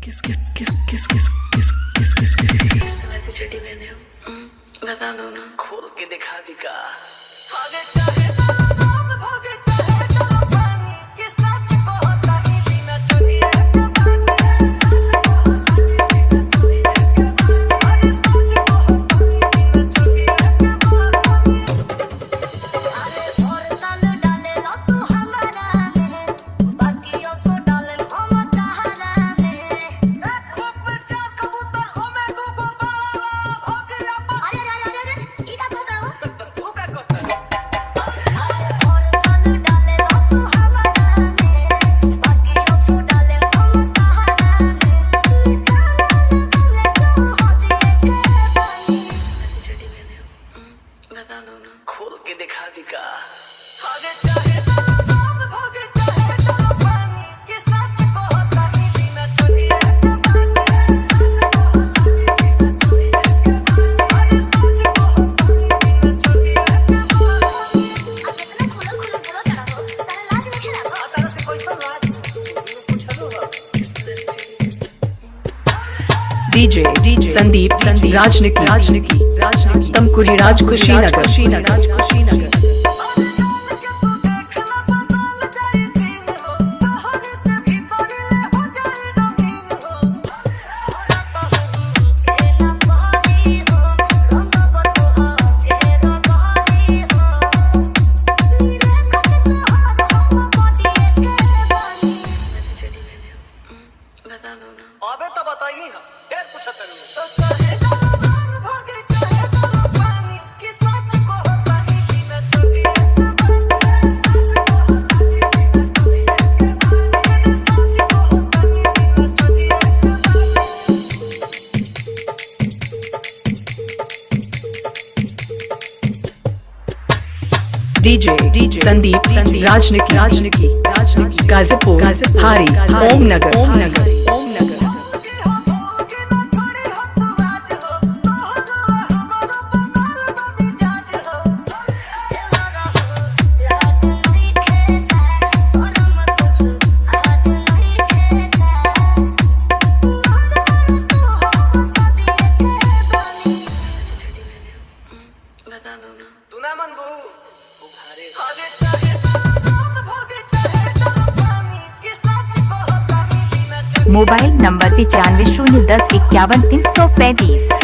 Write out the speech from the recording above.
किस किस किस किस किस किस किस किस किस किस किस समय पे छठी पहने हो बता दो ना। खोल के दिखा दिखा भागे चाहे भागे चाहे पानी के साथ होता ही बिना चोरी बता दो ना। खोल के दिखा दिखा भागे चाहे भागे चाहे पानी के साथ होता ही बिना चोरी DJ संदीप राजनिकी तमकुरी राज कुशीनगर बता दो ना। अबे तो बताई नहीं फिर पूछा तरू भागे चाहे पानी के साथ होता ही बिना चोरी DJ संदीप राजनिकी गाजीपुर हारी ओमनगर बता दो ना। तू ना मन बहू भागे चाहे भागे चाहे पानी के साथ होता ही बिना चोरी मोबाइल नंबर 95 010 51 335।